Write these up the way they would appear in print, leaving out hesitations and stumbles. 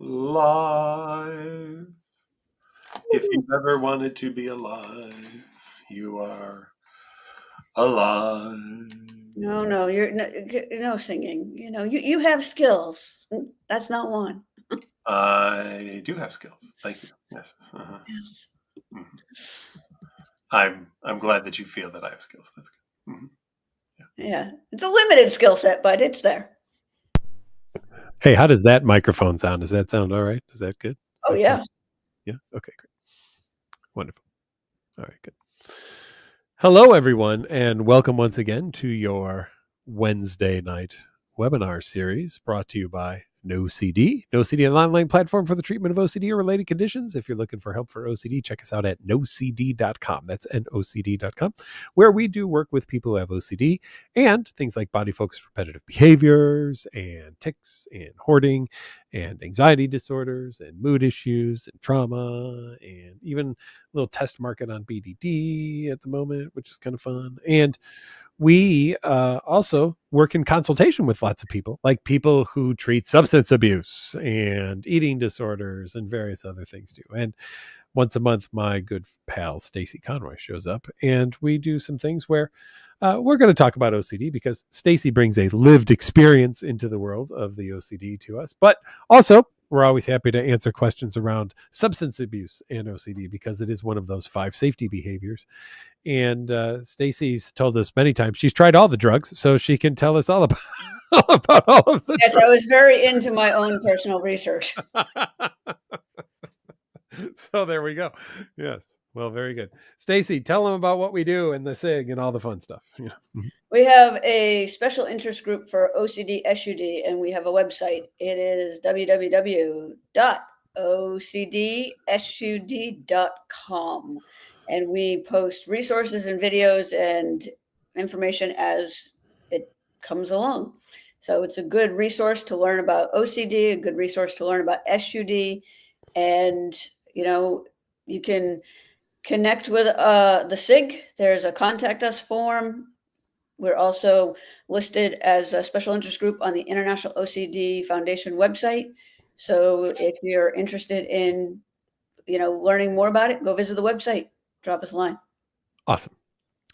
Live. If you ever wanted to be alive, you are alive. No, you're no singing. You have skills. That's not one. I do have skills. Thank you. Yes. Yes. Mhm. I'm glad that you feel that I have skills. That's good. Yeah, it's a limited skill set, but it's there. Hey, how does that microphone sound? Does that sound all right? Is that good? Oh yeah. Yeah. Okay, great. Wonderful. All right, good. Hello, everyone, and welcome once again to your Wednesday night webinar series brought to you by OCD. OCD, an online platform for the treatment of OCD or related conditions. If you're looking for help for OCD, check us out at nocd.com. That's nocd.com, where we do work with people who have OCD and things like body-focused repetitive behaviors and tics and hoarding and anxiety disorders and mood issues and trauma and even a little test market on BDD at the moment, which is kind of fun. And we also work in consultation with lots of people, like people who treat substance abuse and eating disorders and various other things too. And once a month, my good pal Stacey Conroy shows up, and we do some things where we're going to talk about OCD because Stacey brings a lived experience into the world of the OCD to us. But also, we're always happy to answer questions around substance abuse and OCD because it is one of those 5 safety behaviors. And Stacey's told us many times she's tried all the drugs, so she can tell us all about all of the Yes, drugs. I was very into my own personal research. So there we go. Yes. Well, very good. Stacey, tell them about what we do and the SIG and all the fun stuff. Yeah. We have a special interest group for OCD SUD, and we have a website. It is www.ocdsud.com. And we post resources and videos and information as it comes along. So it's a good resource to learn about OCD, a good resource to learn about SUD. And, you can connect with the SIG. There's a contact us form. We're also listed as a special interest group on the International OCD Foundation website. So if you're interested in, learning more about it, go visit the website, drop us a line. Awesome.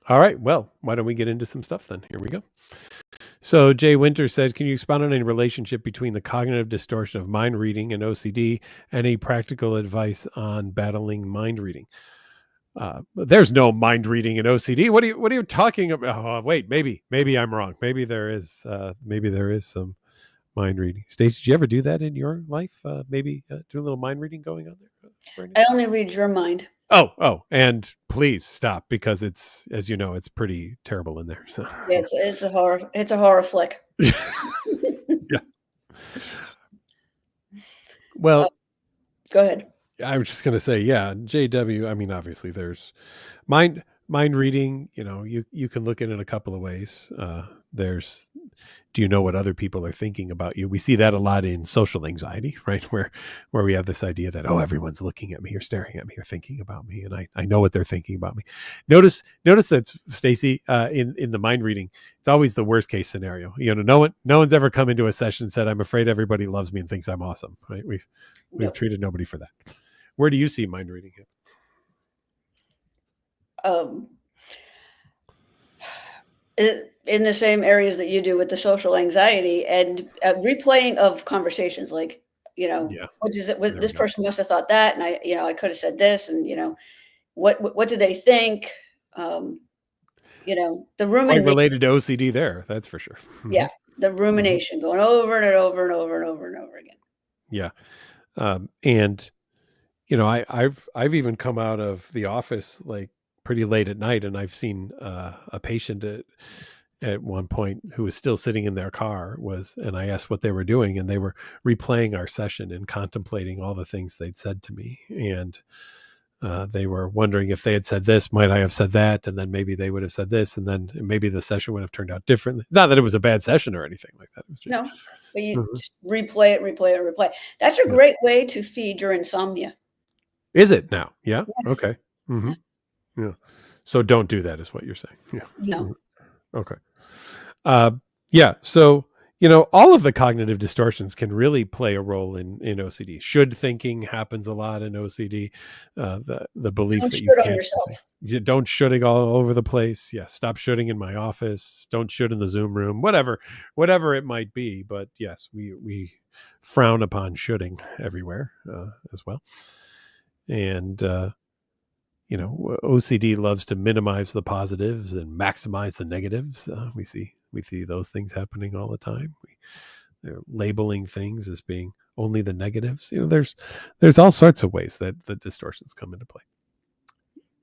All right. Well, why don't we get into some stuff then? Here we go. So Jay Winter said, can you expound on any relationship between the cognitive distortion of mind reading and OCD and any practical advice on battling mind reading? There's no mind reading in OCD. What are you talking about? Oh, wait, maybe I'm wrong. Maybe there is some mind reading. Stacey, did you ever do that in your life? Maybe do a little mind reading going on there? I only read your mind. Oh, and please stop because it's, as you know, it's pretty terrible in there. So yeah, it's a horror flick. Yeah. Well, go ahead. I was just going to say, yeah, JW. I mean, obviously, there's mind reading. You can look at it a couple of ways. There's, do you know what other people are thinking about you? We see that a lot in social anxiety, right? Where we have this idea that, oh, everyone's looking at me or staring at me or thinking about me, and I know what they're thinking about me. Notice that, Stacey, in the mind reading, it's always the worst case scenario. No one's ever come into a session and said, I'm afraid everybody loves me and thinks I'm awesome, right? We've treated nobody for that. Where do you see mind reading? In the same areas that you do with the social anxiety and replaying of conversations, like, what is it? This person must have thought that, and I could have said this, and what do they think? The rumination related to OCD there, that's for sure. Yeah, the rumination going over and over and over and over and over again. Yeah, and I've even come out of the office like pretty late at night, and I've seen a patient at one point who was still sitting in their car and I asked what they were doing, and they were replaying our session and contemplating all the things they'd said to me, and they were wondering if they had said this, might I have said that, and then maybe they would have said this, and then maybe the session would have turned out differently. Not that it was a bad session or anything like that. It was just, no, but you just replay it. That's a great way to feed your insomnia. Is it now? Yeah. Yes. Okay. Mm-hmm. Yeah. So don't do that, is what you're saying. Yeah. No. Okay. Yeah. So all of the cognitive distortions can really play a role in OCD. Should thinking happens a lot in OCD. The belief Don't that shoot you on can't yourself. don't shooting all over the place. Yeah, stop shooting in my office. Don't shoot in the Zoom room. Whatever it might be. But yes, we frown upon shooting everywhere as well. And OCD loves to minimize the positives and maximize the negatives. We see those things happening all the time. They're labeling things as being only the negatives. There's all sorts of ways that the distortions come into play.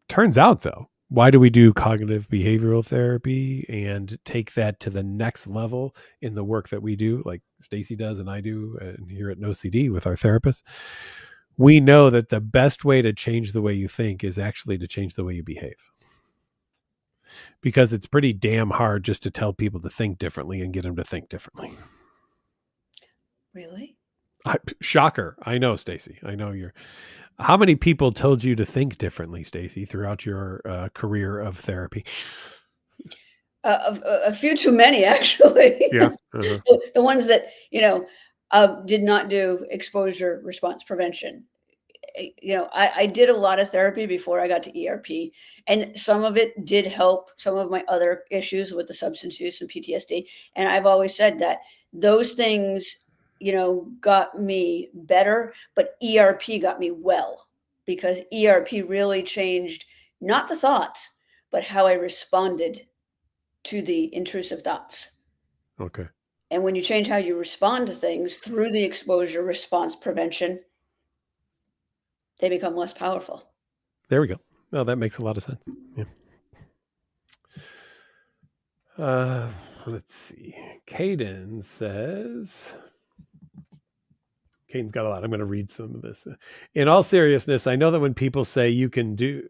Turns out, though, why do we do cognitive behavioral therapy and take that to the next level in the work that we do, like Stacey does and I do here at OCD with our therapists? We know that the best way to change the way you think is actually to change the way you behave. Because it's pretty damn hard just to tell people to think differently and get them to think differently. Really? Shocker. I know, Stacey. I know you're. How many people told you to think differently, Stacey, throughout your career of therapy? A few too many, actually. Yeah. The ones that, did not do exposure response prevention. I did a lot of therapy before I got to ERP, and some of it did help some of my other issues with the substance use and PTSD. And I've always said that those things, got me better, but ERP got me well, because ERP really changed not the thoughts, but how I responded to the intrusive thoughts. Okay. And when you change how you respond to things through the exposure response prevention, they become less powerful. There we go. No, that makes a lot of sense. Yeah. Let's see. Caden's got a lot. I'm going to read some of this. In all seriousness, I know that when people say you can do,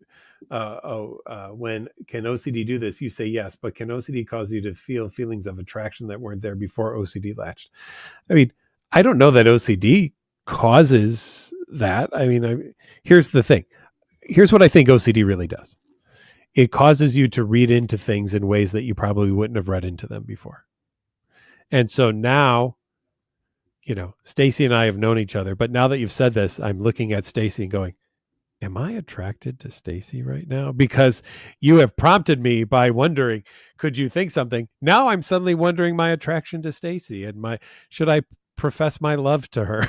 when can OCD do this? You say yes, but can OCD cause you to feel feelings of attraction that weren't there before OCD latched? I mean, I don't know that OCD causes that. I mean, here's the thing. Here's what I think OCD really does. It causes you to read into things in ways that you probably wouldn't have read into them before. And so now, Stacey and I have known each other, but now that you've said this, I'm looking at Stacey and going, am I attracted to Stacey right now? Because you have prompted me by wondering, could you think something? Now I'm suddenly wondering my attraction to Stacey and should I profess my love to her?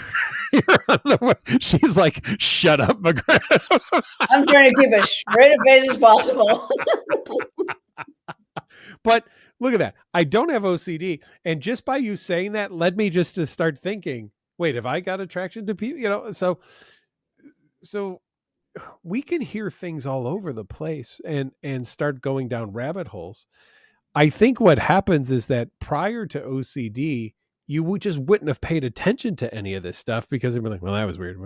She's like, shut up, McGrath. I'm trying to keep as straight a face as possible. But look at that. I don't have OCD. And just by you saying that led me just to start thinking, wait, have I got attraction to people? So we can hear things all over the place and start going down rabbit holes. I think what happens is that prior to OCD, you just wouldn't have paid attention to any of this stuff because they'd be like, well, that was weird.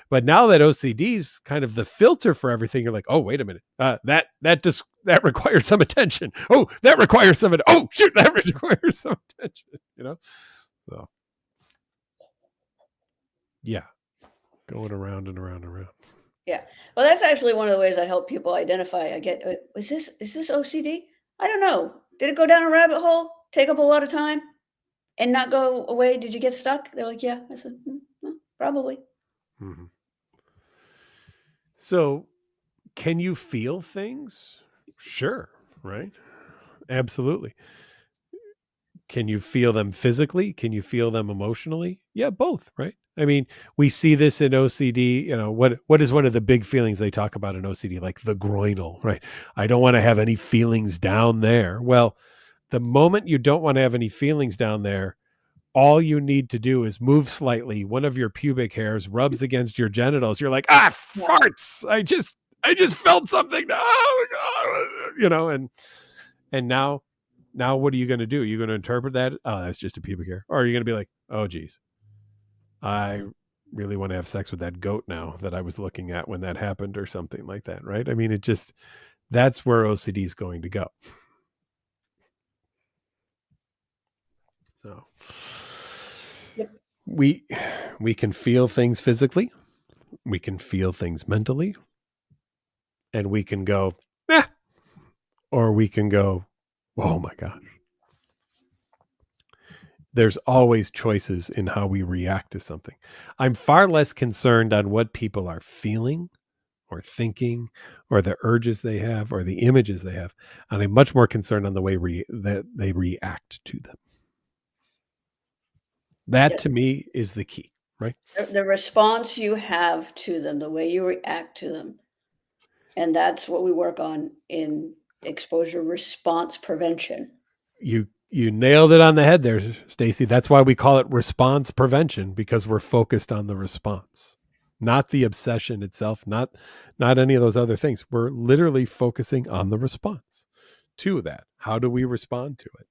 But now that OCD's kind of the filter for everything, you're like, oh, wait a minute. That requires some attention. Oh, that requires some. Oh, shoot, that requires some attention, So, yeah, going around and around and around. Yeah. Well, that's actually one of the ways I help people identify. I get, is this OCD? I don't know. Did it go down a rabbit hole? Take up a lot of time? And not go away? Did you get stuck? They're like, yeah. I said, well, probably. Mm-hmm. So, can you feel things? Sure, right? Absolutely. Can you feel them physically? Can you feel them emotionally? Yeah, both, right? I mean, we see this in OCD. What is one of the big feelings they talk about in OCD? Like the groinal, right? I don't want to have any feelings down there. Well, the moment you don't want to have any feelings down there, all you need to do is move slightly. One of your pubic hairs rubs against your genitals. You're like, farts. I just felt something. Oh my God. And now what are you going to do? Are you going to interpret that? Oh, that's just a pubic hair. Or are you going to be like, oh, geez, I really want to have sex with that goat now that I was looking at when that happened or something like that, right? I mean, that's where OCD is going to go. So Yep. we can feel things physically, we can feel things mentally, and we can go, or we can go, oh my gosh. there's always choices in how we react to something. I'm far less concerned on what people are feeling or thinking or the urges they have or the images they have. And I'm much more concerned on the way that they react to them. That Yes. to me is the key, right? The response you have to them, the way you react to them. And that's what we work on in exposure response prevention. You nailed it on the head there, Stacey. That's why we call it response prevention, because we're focused on the response, not the obsession itself, not any of those other things. We're literally focusing on the response to that. How do we respond to it?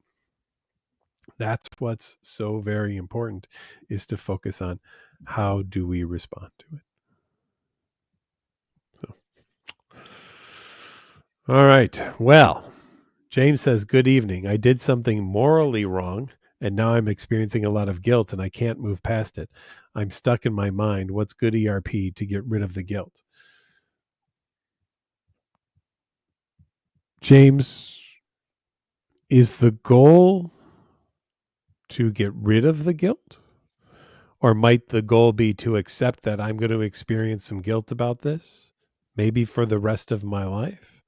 That's what's so very important, is to focus on how do we respond to it. So. All right. Well, James says, good evening. I did something morally wrong, and now I'm experiencing a lot of guilt, and I can't move past it. I'm stuck in my mind. What's good ERP to get rid of the guilt? James, is the goal to get rid of the guilt? Or might the goal be to accept that I'm going to experience some guilt about this, maybe for the rest of my life?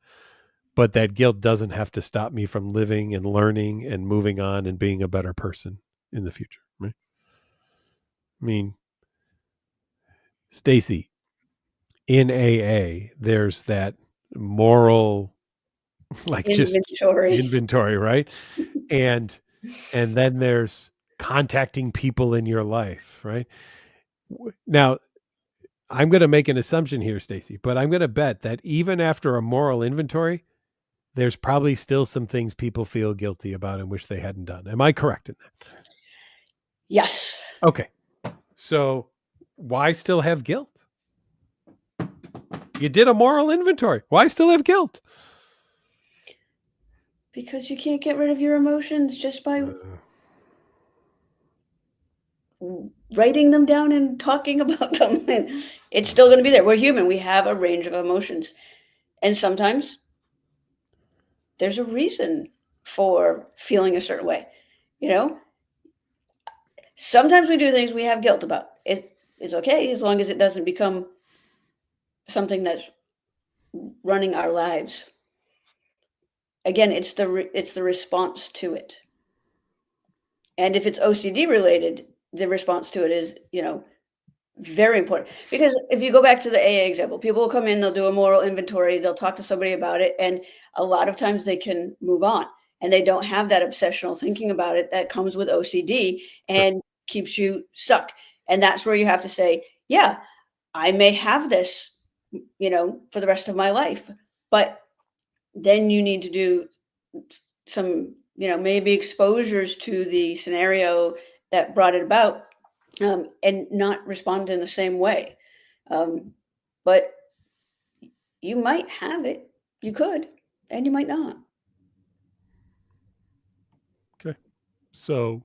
But that guilt doesn't have to stop me from living and learning and moving on and being a better person in the future, right? I mean, Stacey, in AA, there's that moral, like just inventory, right? And then there's contacting people in your life, right? Now, I'm going to make an assumption here, Stacey, but I'm going to bet that even after a moral inventory, there's probably still some things people feel guilty about and wish they hadn't done. Am I correct in that? Yes. Okay. So why still have guilt? You did a moral inventory. Why still have guilt? Because you can't get rid of your emotions just by writing them down and talking about them. It's still going to be there. We're human. We have a range of emotions. And sometimes there's a reason for feeling a certain way. You know, sometimes we do things we have guilt about. It's okay as long as it doesn't become something that's running our lives. Again, it's the response to it. And if it's OCD related, the response to it is, very important. Because if you go back to the AA example, people will come in, they'll do a moral inventory, they'll talk to somebody about it, and a lot of times they can move on. And they don't have that obsessional thinking about it that comes with OCD and keeps you stuck. And that's where you have to say, yeah, I may have this, for the rest of my life. But then you need to do some, maybe exposures to the scenario that brought it about, and not respond in the same way. But you might have it, you could, and you might not. Okay. So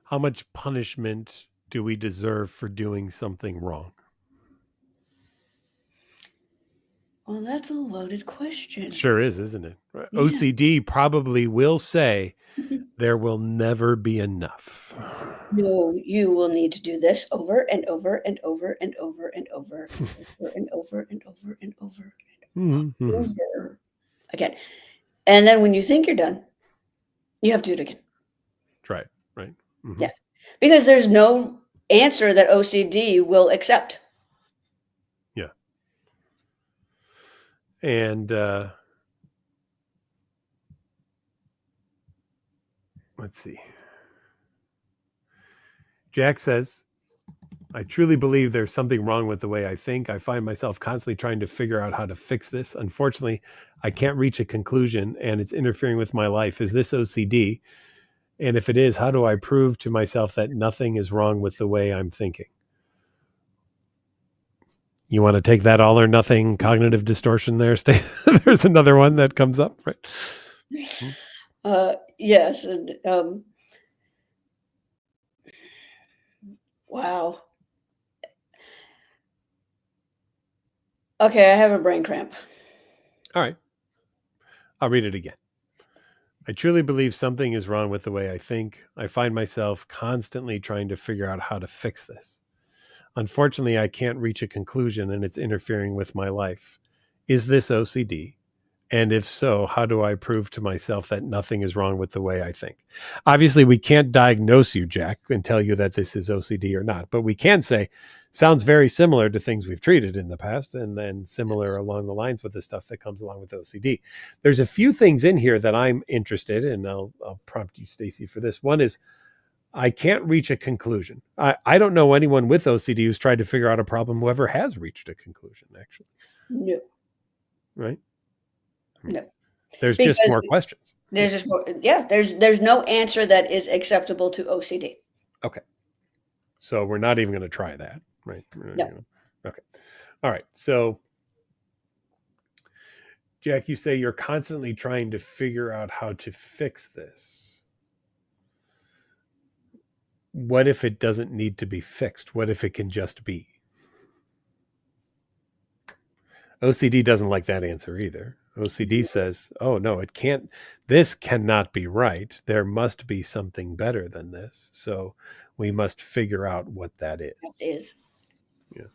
how much punishment do we deserve for doing something wrong? Well, that's a loaded question. Sure is, isn't it? Yeah. OCD probably will say there will never be enough. No, you will need to do this over and over and over and over and over and over and over and over and over again. And then when you think you're done, you have to do it again. Right. Mm-hmm. Yeah. Because there's no answer that OCD will accept. Yeah. And let's see. Jack says, I truly believe there's something wrong with the way I think. I find myself constantly trying to figure out how to fix this. Unfortunately, I can't reach a conclusion and it's interfering with my life. Is this OCD? And if it is, how do I prove to myself that nothing is wrong with the way I'm thinking? You want to take that all or nothing cognitive distortion there? There's another one that comes up, right? Yes. And, wow. Okay, I have a brain cramp. All right. I'll read it again. I truly believe something is wrong with the way I think. I find myself constantly trying to figure out how to fix this. Unfortunately, I can't reach a conclusion and it's interfering with my life. Is this OCD? And if so, how do I prove to myself that nothing is wrong with the way I think? Obviously, we can't diagnose you, Jack, and tell you that this is OCD or not, but we can say, sounds very similar to things we've treated in the past, and then similar along the lines with the stuff that comes along with OCD. There's a few things in here that I'm interested in, and I'll prompt you, Stacey, for this. One is, I can't reach a conclusion. I don't know anyone with OCD who's tried to figure out a problem who ever has reached a conclusion, actually. No. Right? No. There's just more questions. There's just more, there's no answer that is acceptable to OCD. Okay. So we're not even going to try that, right? No. Okay. All right. So, Jack, you say you're constantly trying to figure out how to fix this. What if it doesn't need to be fixed? What if it can just be? OCD doesn't like that answer either. OCD says, oh, no, it can't. This cannot be right. There must be something better than this. So we must figure out what that is. That is. Yeah.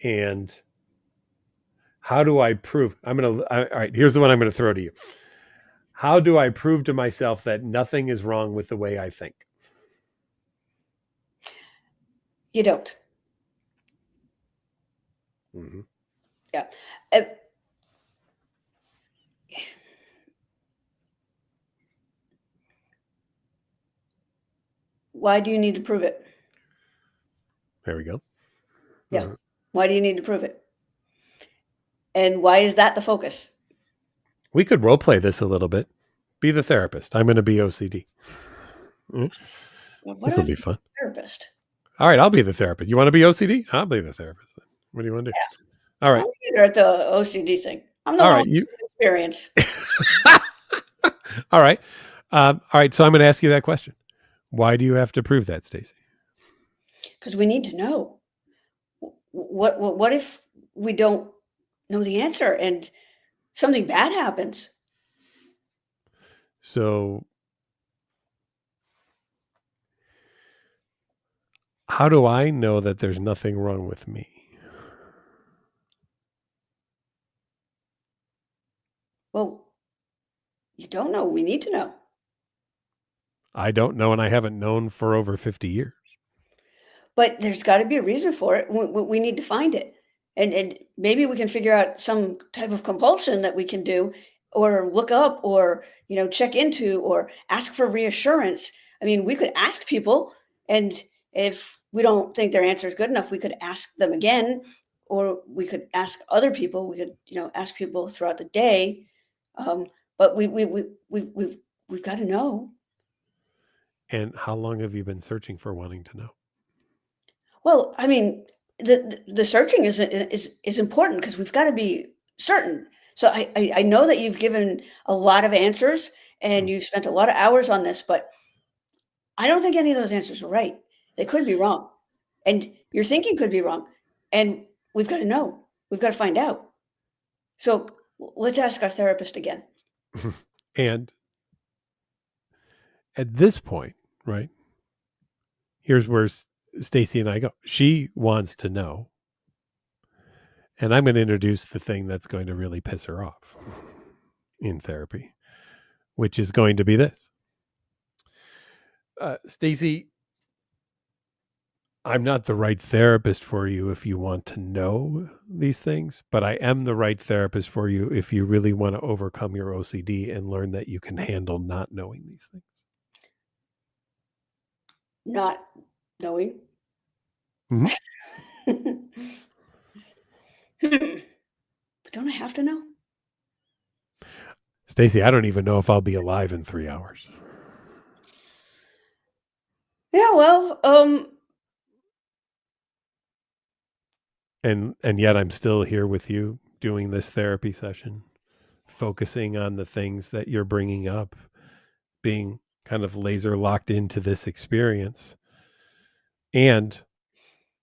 And how do I prove? All right, here's the one I'm going to throw to you. How do I prove to myself that nothing is wrong with the way I think? You don't. Mm-hmm. Yeah. Why do you need to prove it? There we go. Yeah. Why do you need to prove it? And why is that the focus? We could role play this a little bit. Be the therapist. I'm going to be OCD. Well, this will be fun. Therapist. All right, I'll be the therapist. You want to be OCD? I'll be the therapist. Then. What do you want to do? Yeah. All right. I'm better at the OCD thing. I'm the all one right, with experience. All right. All right. So I'm going to ask you that question. Why do you have to prove that, Stacey? Because we need to know. What if we don't know the answer and something bad happens? So how do I know that there's nothing wrong with me? Well, you don't know. We need to know. I don't know, and I haven't known for over 50 years. But there's got to be a reason for it. We need to find it. And maybe we can figure out some type of compulsion that we can do or look up or, check into or ask for reassurance. I mean, we could ask people, and if we don't think their answer is good enough, we could ask them again, or we could ask other people. We could, ask people throughout the day. But we've got to know. And how long have you been searching for wanting to know? Well, I mean, the searching is important because we've got to be certain. So I know that you've given a lot of answers and you've spent a lot of hours on this, but I don't think any of those answers are right. They could be wrong, and your thinking could be wrong, and we've got to know. We've got to find out. So let's ask our therapist again. And at this point, right, here's where Stacey and I go. She wants to know. And I'm going to introduce the thing that's going to really piss her off in therapy, which is going to be this. Stacey, I'm not the right therapist for you if you want to know these things, but I am the right therapist for you if you really want to overcome your OCD and learn that you can handle not knowing these things. Not knowing. Mm-hmm. But don't I have to know? Stacey, I don't even know if I'll be alive in 3 hours. Yeah, well, and yet I'm still here with you doing this therapy session, focusing on the things that you're bringing up, being kind of laser locked into this experience, and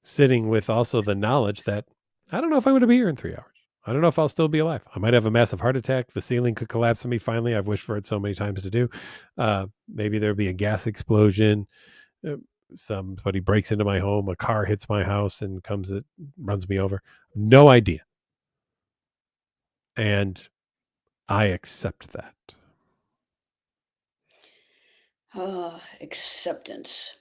sitting with also the knowledge that I don't know if I'm going to be here in 3 hours. I don't know if I'll still be alive. I might have a massive heart attack. The ceiling could collapse on me finally. I've wished for it so many times to do. Maybe there'll be a gas explosion. Somebody breaks into my home. A car hits my house and runs me over. No idea. And I accept that. Acceptance.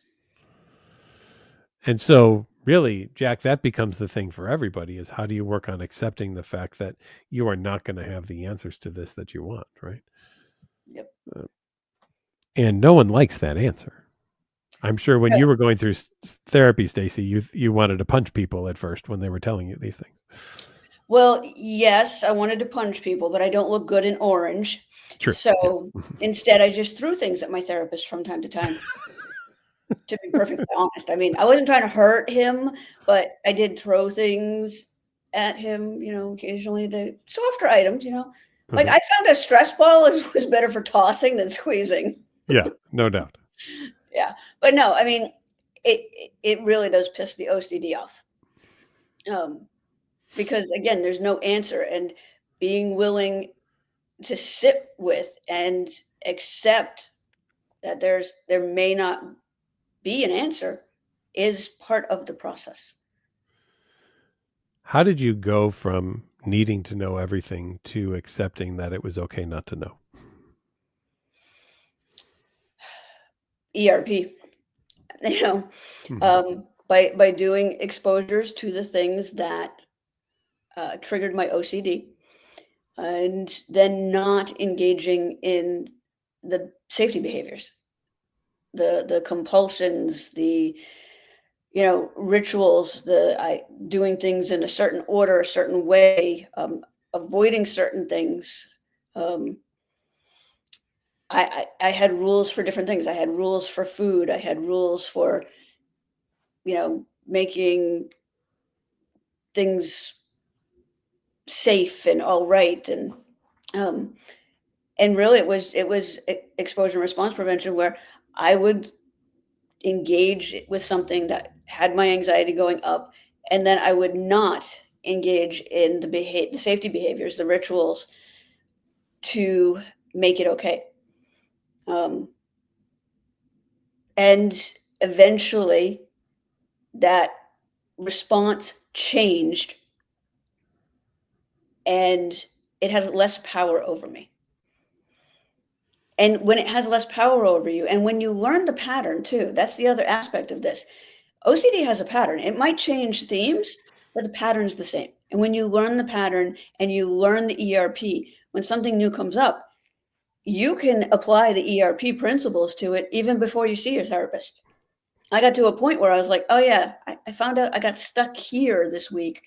And so really, Jack, that becomes the thing for everybody is how do you work on accepting the fact that you are not going to have the answers to this that you want, right? Yep. And no one likes that answer. I'm sure when you were going through therapy, Stacey, you wanted to punch people at first when they were telling you these things. Well, yes, I wanted to punch people, but I don't look good in orange. True. So instead, I just threw things at my therapist from time to time. To be perfectly honest, I mean, I wasn't trying to hurt him, but I did throw things at him, occasionally, the softer items, like I found a stress ball was better for tossing than squeezing. Yeah, no doubt. Yeah, but no, I mean, it really does piss the OCD off. Because again, there's no answer, and being willing to sit with and accept that there may not be an answer is part of the process. How did you go from needing to know everything to accepting that it was okay not to know? ERP, by doing exposures to the things that triggered my OCD, and then not engaging in the safety behaviors, the compulsions, the rituals, doing things in a certain order, a certain way, avoiding certain things. I had rules for different things. I had rules for food. I had rules for, making things safe and all right. And really it was exposure and response prevention, where I would engage with something that had my anxiety going up, and then I would not engage in the safety behaviors, the rituals to make it okay. And eventually that response changed, and it had less power over me. And when it has less power over you, and when you learn the pattern too, that's the other aspect of this. OCD has a pattern. It might change themes, but the pattern's the same. And when you learn the pattern and you learn the ERP, when something new comes up, you can apply the ERP principles to it even before you see your therapist. I got to a point where I was like, oh yeah, I found out I got stuck here this week,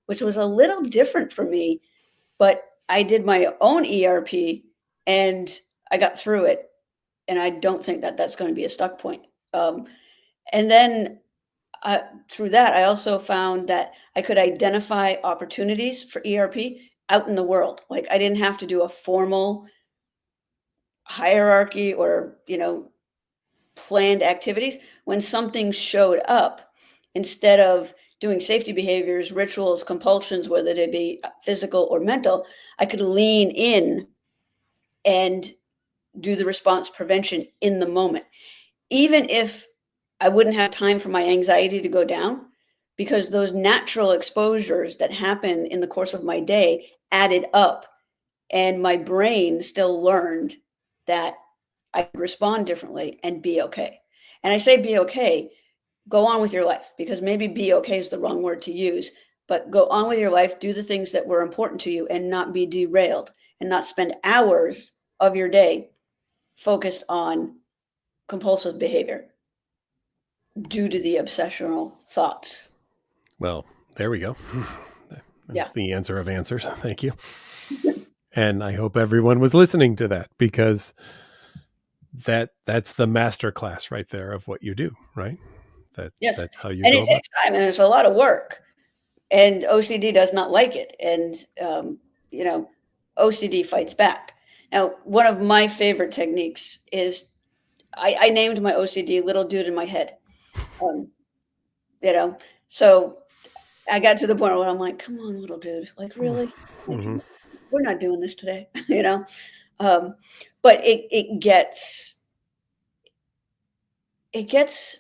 which was a little different for me, but I did my own ERP and I got through it. And I don't think that that's going to be a stuck point. And then through that, I also found that I could identify opportunities for ERP out in the world. Like I didn't have to do a formal hierarchy or, planned activities. When something showed up, instead of doing safety behaviors, rituals, compulsions, whether they be physical or mental, I could lean in and do the response prevention in the moment, even if I wouldn't have time for my anxiety to go down, because those natural exposures that happen in the course of my day added up, and my brain still learned that I could respond differently and be okay. And I say be okay, go on with your life, because maybe be okay is the wrong word to use, but go on with your life, do the things that were important to you and not be derailed, and not spend hours of your day focused on compulsive behavior due to the obsessional thoughts. Well, there we go. That's the answer of answers. Thank you. And I hope everyone was listening to that, because that's the master class right there of what you do, right? Yes. That's how you and go it takes time, and it's a lot of work, and OCD does not like it. And, OCD fights back. Now, one of my favorite techniques is I named my OCD little dude in my head. So I got to the point where I'm like, come on, little dude, like really? Like, Mm-hmm. we're not doing this today, you know? But it gets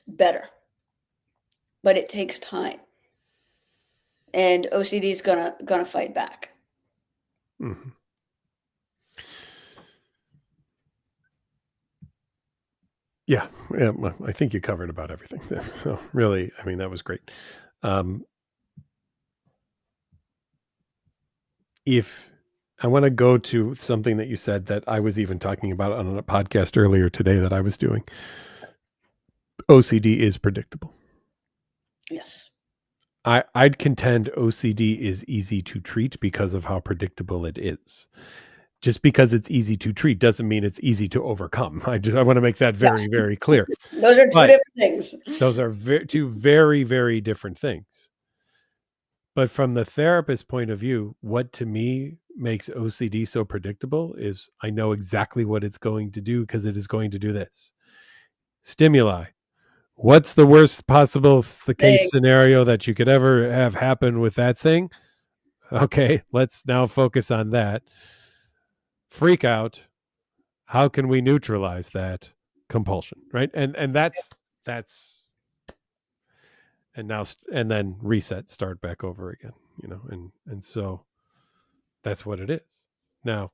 better, but it takes time. And OCD is gonna fight back. Mm-hmm. Yeah, well, I think you covered about everything. So really, I mean, that was great. If I want to go to something that you said that I was even talking about on a podcast earlier today that I was doing, OCD is predictable. Yes. I'd contend OCD is easy to treat because of how predictable it is. Just because it's easy to treat doesn't mean it's easy to overcome. I want to make that very, very clear. Those are two But different things. those are two very, very different things. But from the therapist's point of view, what to me makes OCD so predictable is I know exactly what it's going to do because it is going to do this. Stimuli. What's the worst possible case scenario that you could ever have happen with that thing? Okay, let's now focus on that. Freak out. How can we neutralize that compulsion, right? And that's and now and then reset, start back over again, and so that's what it is. Now,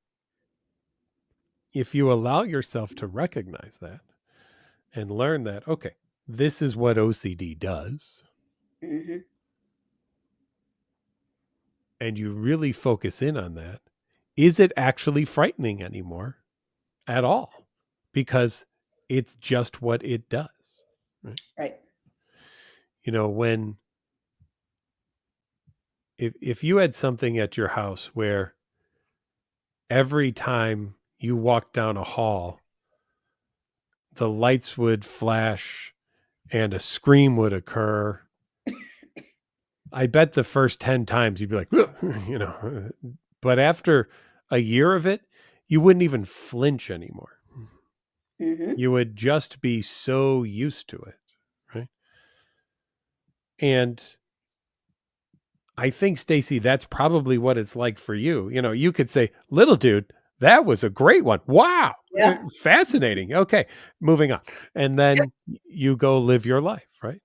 if you allow yourself to recognize that and learn that, okay, this is what OCD does, Mm-hmm. and you really focus in on that, is it actually frightening anymore at all? Because it's just what it does. Right. When if you had something at your house where every time you walked down a hall, the lights would flash and a scream would occur, I bet the first 10 times you'd be like, but after a year of it, you wouldn't even flinch anymore. Mm-hmm. You would just be so used to it, right? And I think, Stacey, that's probably what it's like for you. You could say, little dude, that was a great one. Wow. Yeah. Fascinating. Okay. Moving on. And then you go live your life, right?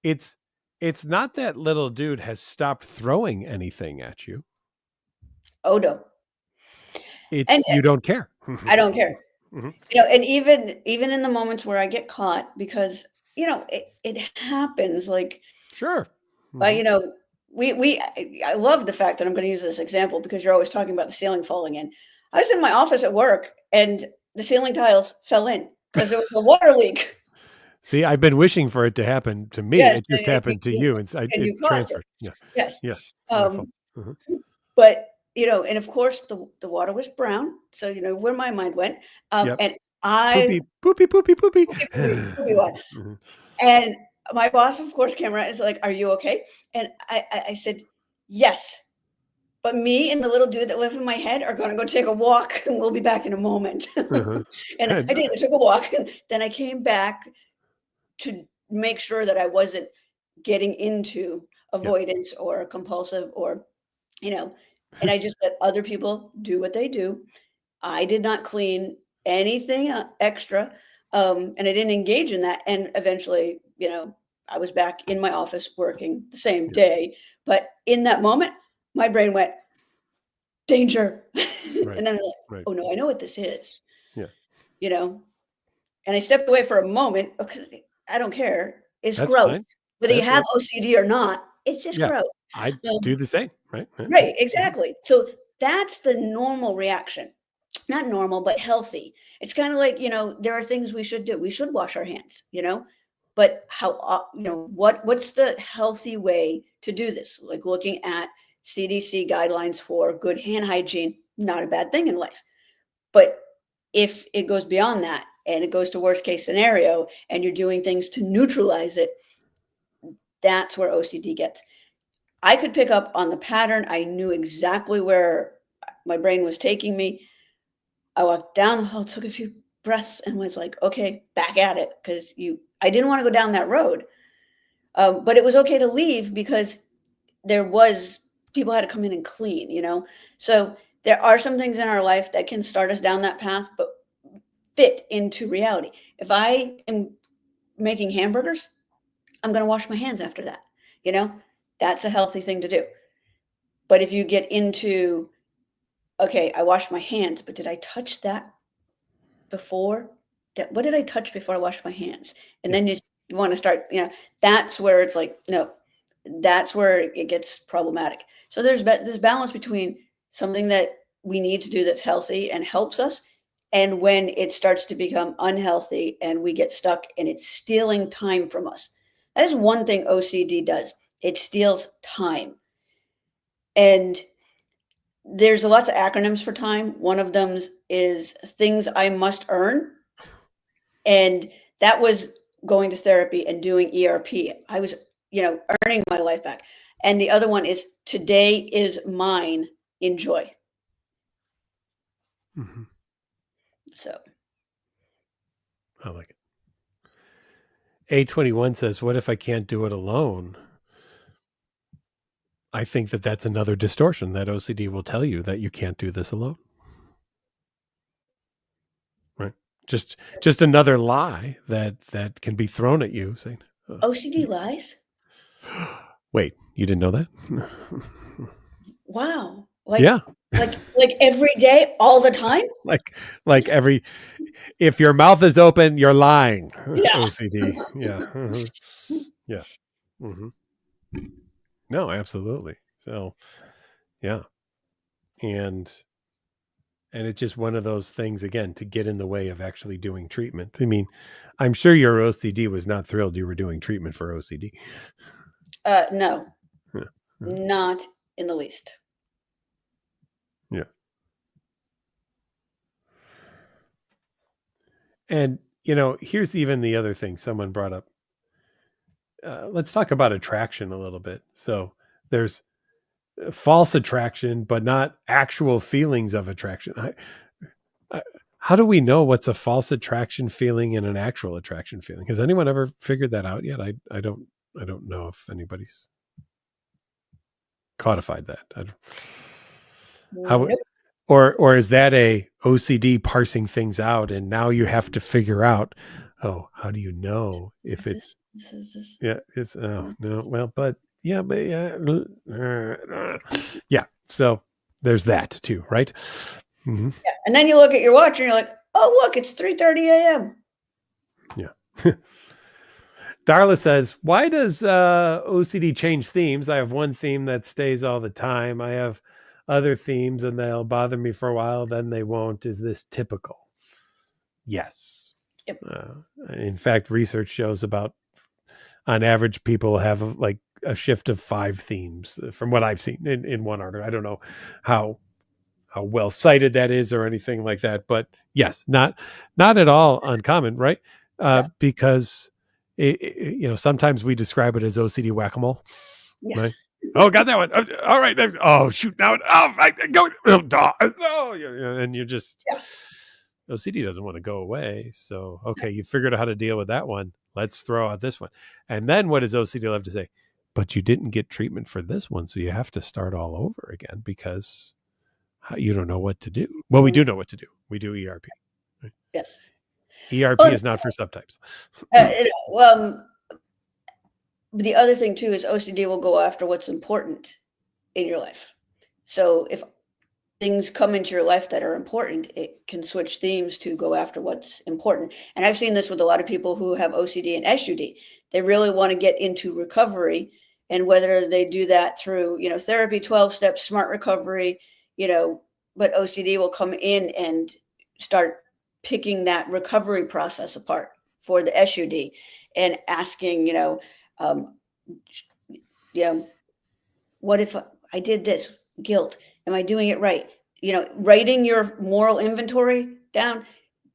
It's not that little dude has stopped throwing anything at you. Oh no. It's you don't care. I don't care. Mhm. And even in the moments where I get caught, because it happens, like, Sure. but I love the fact that I'm going to use this example because you're always talking about the ceiling falling in. I was in my office at work and the ceiling tiles fell in because there was a water leak. See, I've been wishing for it to happen to me. Yes, It just happened to you, and and it you caused it. transferred. Yeah, Yes. yeah, it's my fault. But and of course the water was brown, so where my mind went. Yep. And I Poopy. poopy water. Mhm. And my boss, of course, came around and is like, "Are you okay?" And I said, "Yes." But me and the little dude that lives in my head are going to go take a walk, and we'll be back in a moment. And I did. I took a walk, and then I came back to make sure that I wasn't getting into avoidance or compulsive or, and I just let other people do what they do. I did not clean anything extra, and I didn't engage in that. And eventually, I was back in my office working the same day. But in that moment, my brain went, danger. Right. And then I'm like, Right. oh no, I know what this is. Yeah. And I stepped away for a moment because I don't care. It's That's gross. fine. Whether you That's have right. OCD or not, it's just Yeah. gross. I do the same, right? Right, exactly. So that's the normal reaction. Not normal, but healthy. It's kind of like, there are things we should do. We should wash our hands, but what's the healthy way to do this? Like looking at CDC guidelines for good hand hygiene, not a bad thing in life. But if it goes beyond that and it goes to worst case scenario and you're doing things to neutralize it, that's where OCD gets. I could pick up on the pattern. I knew exactly where my brain was taking me. I walked down the hall, took a few breaths, and was like, okay, back at it. Because I didn't want to go down that road. But it was okay to leave because people had to come in and clean, so there are some things in our life that can start us down that path, but fit into reality. If I am making hamburgers, I'm going to wash my hands after that. That's a healthy thing to do. But if you get into, okay, I washed my hands, but did I touch that before? What did I touch before I washed my hands? And then you want to start, that's where it's like, no, that's where it gets problematic. So there's this balance between something that we need to do that's healthy and helps us, and when it starts to become unhealthy and we get stuck and it's stealing time from us. That is one thing OCD does. It steals time. And there's lots of acronyms for time. One of them is things I must earn. And that was going to therapy and doing ERP. I was, earning my life back. And the other one is today is mine, enjoy. Mm-hmm. So I like it. A21 says, what if I can't do it alone? I think that's another distortion that OCD will tell you that you can't do this alone. Right. Just another lie that can be thrown at you saying, OCD lies? Wait, you didn't know that? Wow. Yeah. Like every day, all the time? Like every, if your mouth is open, you're lying. Yeah. OCD. Yeah. Yeah. Mm-hmm. No, absolutely. So, yeah. And it's just one of those things, again, to get in the way of actually doing treatment. I mean, I'm sure your OCD was not thrilled you were doing treatment for OCD. No, Yeah. Not in the least. Yeah. And, here's even the other thing someone brought up. Let's talk about attraction a little bit. So there's false attraction, but not actual feelings of attraction. How do we know what's a false attraction feeling and an actual attraction feeling? Has anyone ever figured that out yet? I don't know if anybody's codified that. Nope. Or is that a OCD parsing things out, and now you have to figure out, how do you know if it's no, well, but yeah. So there's that too, right? Mm-hmm. Yeah. And then you look at your watch and you're like, oh, look, it's 3:30 a.m. Yeah. Darla says, why does OCD change themes? I have one theme that stays all the time. I have other themes and they'll bother me for a while, then they won't. Is this typical? Yes. Yep. In fact, research shows on average, people have like a shift of 5 themes from what I've seen in one article. I don't know how well cited that is or anything like that, but yes, not at all uncommon, right? Because sometimes we describe it as OCD whack-a-mole, right? Oh, got that one. All right. Oh, shoot. Now, go. And you're just, OCD doesn't want to go away. So, okay, you figured out how to deal with that one. Let's throw out this one. And then what does OCD have to say? But you didn't get treatment for this one, so you have to start all over again because you don't know what to do. Well, we do know what to do. We do ERP. Right? Yes. ERP is not for subtypes. The other thing too is OCD will go after what's important in your life. So if things come into your life that are important, it can switch themes to go after what's important. And I've seen this with a lot of people who have OCD and SUD. They really want to get into recovery, and whether they do that through, therapy, 12 steps, smart recovery, but OCD will come in and start picking that recovery process apart for the SUD and asking, what if I did this? Guilt. Am I doing it right? Writing your moral inventory down.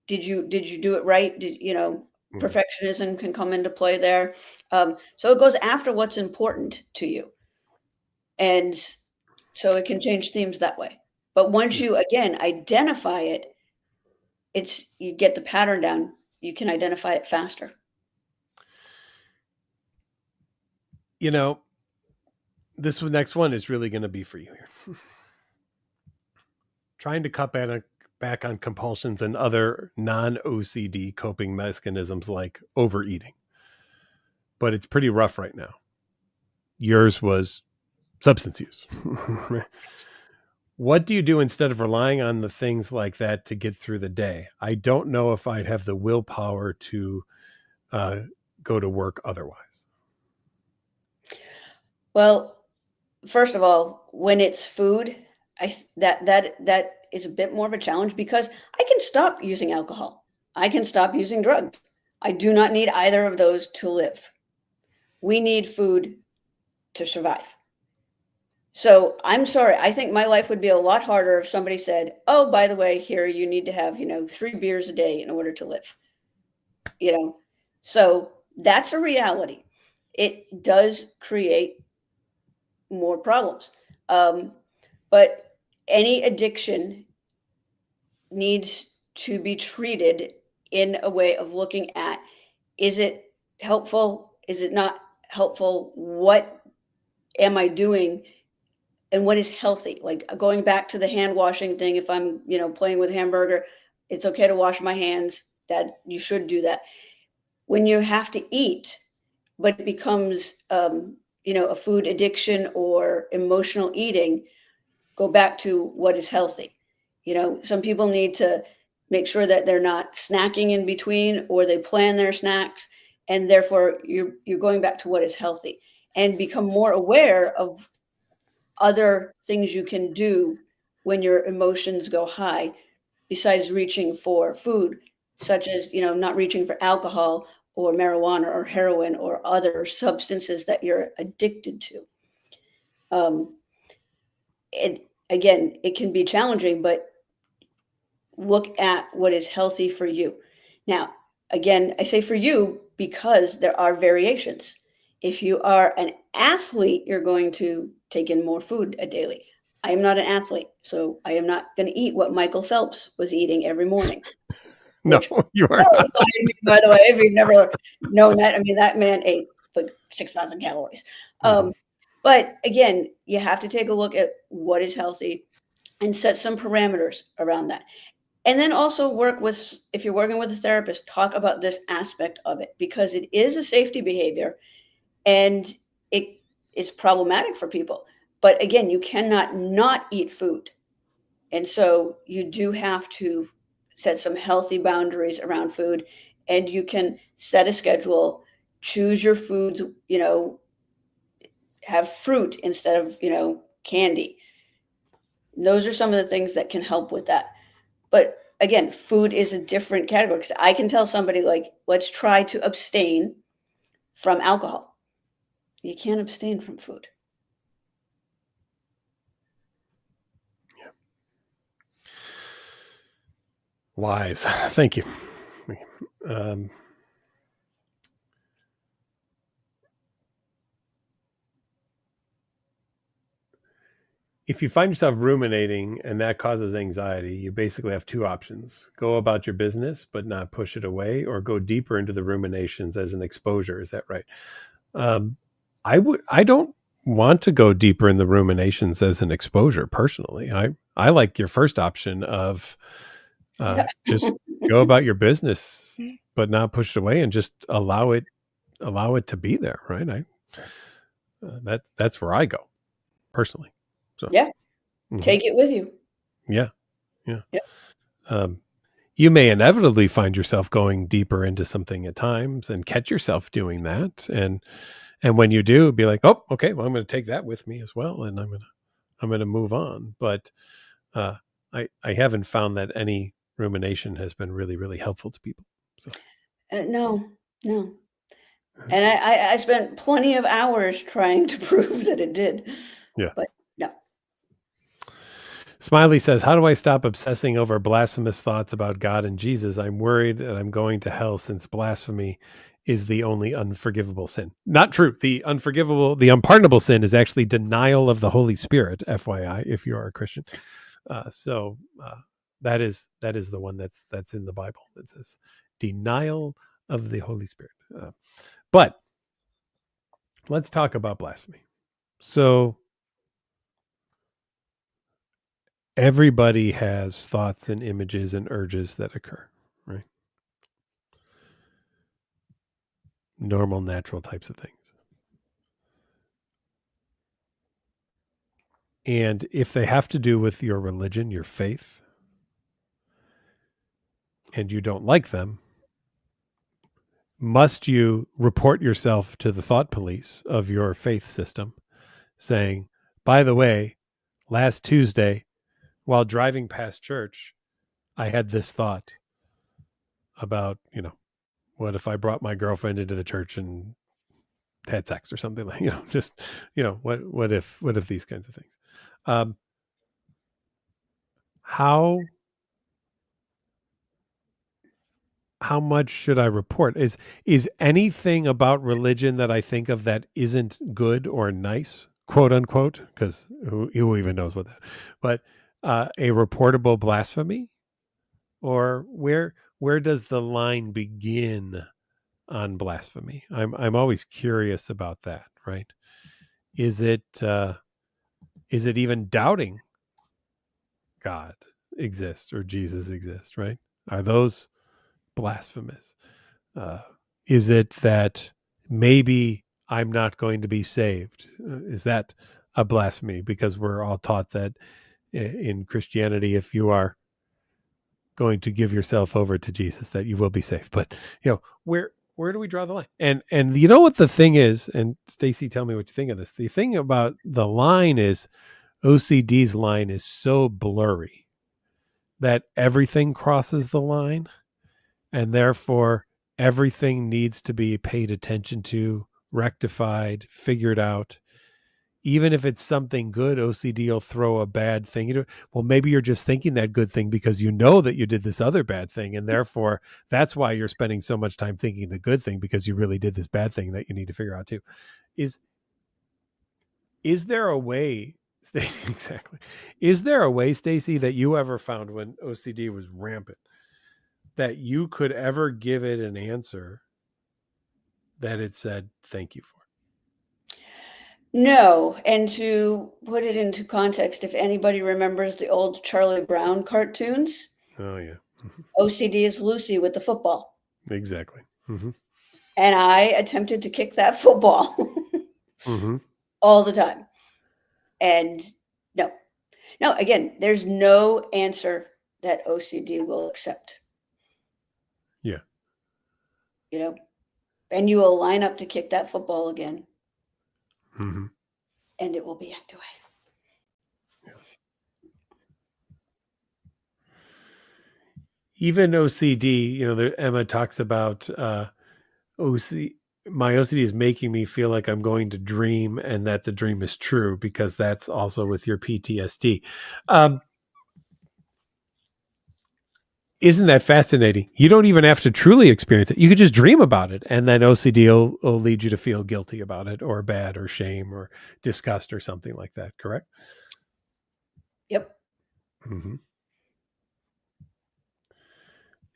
Did you do it right? Perfectionism can come into play there. So it goes after what's important to you. And so it can change themes that way. But once you, again, identify it, you get the pattern down, you can identify it faster. this next one is really going to be for you here. Trying to cut back on compulsions and other non-OCD coping mechanisms like overeating. But it's pretty rough right now. Yours was substance use. What do you do instead of relying on the things like that to get through the day? I don't know if I'd have the willpower to go to work otherwise. Well, first of all, when it's food, that is a bit more of a challenge because I can stop using alcohol. I can stop using drugs. I do not need either of those to live. We need food to survive. So I'm sorry. I think my life would be a lot harder if somebody said, "Oh, by the way, here you need to have 3 beers a day in order to live." So that's a reality. It does create more problems. But any addiction needs to be treated in a way of looking at, is it helpful? Is it not helpful? What am I doing? And what is healthy? Like going back to the hand washing thing, if I'm, playing with hamburger, it's okay to wash my hands. That you should do that. When you have to eat, but it becomes, a food addiction or emotional eating, go back to what is healthy. Some people need to make sure that they're not snacking in between, or they plan their snacks, and therefore you're going back to what is healthy, and become more aware of other things you can do when your emotions go high, besides reaching for food, such as not reaching for alcohol or marijuana or heroin or other substances that you're addicted to. And again, it can be challenging, but look at what is healthy for you. Now, again, I say for you because there are variations. If you are an athlete, you're going to take in more food daily. I am not an athlete, so I am not going to eat what Michael Phelps was eating every morning. No, you are not. By the way, if you've never known that, I mean, that man ate like 6,000 calories. But again, you have to take a look at what is healthy and set some parameters around that. And then also if you're working with a therapist, talk about this aspect of it, because it is a safety behavior and it is problematic for people. But again, you cannot not eat food. And so you do have to set some healthy boundaries around food, and you can set a schedule, choose your foods, have fruit instead of, candy. Those are some of the things that can help with that. But again, food is a different category, because I can tell somebody, like, let's try to abstain from alcohol. You can't abstain from food. Yeah. Wise. Thank you. If you find yourself ruminating and that causes anxiety, you basically have two options: go about your business but not push it away, or go deeper into the ruminations as an exposure. Is that right? I don't want to go deeper in the ruminations as an exposure personally. I like your first option of just go about your business but not push it away, and just allow it to be there, right? That's where I go personally. So yeah. Take it with you. Yeah. You may inevitably find yourself going deeper into something at times and catch yourself doing that, and when you do, be like, oh, okay, well, I'm going to take that with me as well, and I'm going to move on. But I haven't found that any rumination has been really, really helpful to people. So. No. And I spent plenty of hours trying to prove that it did. Yeah. But no. Smiley says, how do I stop obsessing over blasphemous thoughts about God and Jesus? I'm worried that I'm going to hell, since blasphemy is the only unforgivable sin. Not true. The unpardonable sin is actually denial of the Holy Spirit, FYI, if you are a Christian. So that is the one that's in the Bible. That says denial of the Holy Spirit. But let's talk about blasphemy. So everybody has thoughts and images and urges that occur, right? Normal, natural types of things. And if they have to do with your religion, your faith, and you don't like them, must you report yourself to the thought police of your faith system saying, by the way, last Tuesday, while driving past church, I had this thought about, what if I brought my girlfriend into the church and had sex or something like, just, what if these kinds of things? How much should I report? Is anything about religion that I think of that isn't good or nice, quote unquote, because who even knows what that, but a reportable blasphemy? Or where does the line begin on blasphemy? I'm always curious about that, right? Is it even doubting God exists or Jesus exists, right? Are those blasphemous? Is it that maybe I'm not going to be saved? Is that a blasphemy? Because we're all taught that in Christianity, if you are going to give yourself over to Jesus, that you will be saved. But where do we draw the line? And you know what the thing is? And Stacey, tell me what you think of this. The thing about the line is OCD's line is so blurry that everything crosses the line, and therefore everything needs to be paid attention to, rectified, figured out. Even if it's something good, OCD will throw a bad thing into it. Well, maybe you're just thinking that good thing because you know that you did this other bad thing, and therefore that's why you're spending so much time thinking the good thing, because you really did this bad thing that you need to figure out too. Is there a way, exactly? Is there a way, Stacey, that you ever found when OCD was rampant that you could ever give it an answer that it said thank you for? No. And to put it into context, if anybody remembers the old Charlie Brown cartoons, Oh yeah, OCD is Lucy with the football. exactly. Mm-hmm. And I attempted to kick that football Mm-hmm. all the time. And no, again, there's no answer that OCD will accept. Yeah. And you will line up to kick that football again, Mm-hmm. and it will be yanked away. Even OCD, Emma talks about my OCD is making me feel like I'm going to dream, and that the dream is true, because that's also with your PTSD. Isn't that fascinating? You don't even have to truly experience it. You could just dream about it, and then OCD will lead you to feel guilty about it, or bad, or shame, or disgust, or something like that. Correct? Yep. Mm-hmm.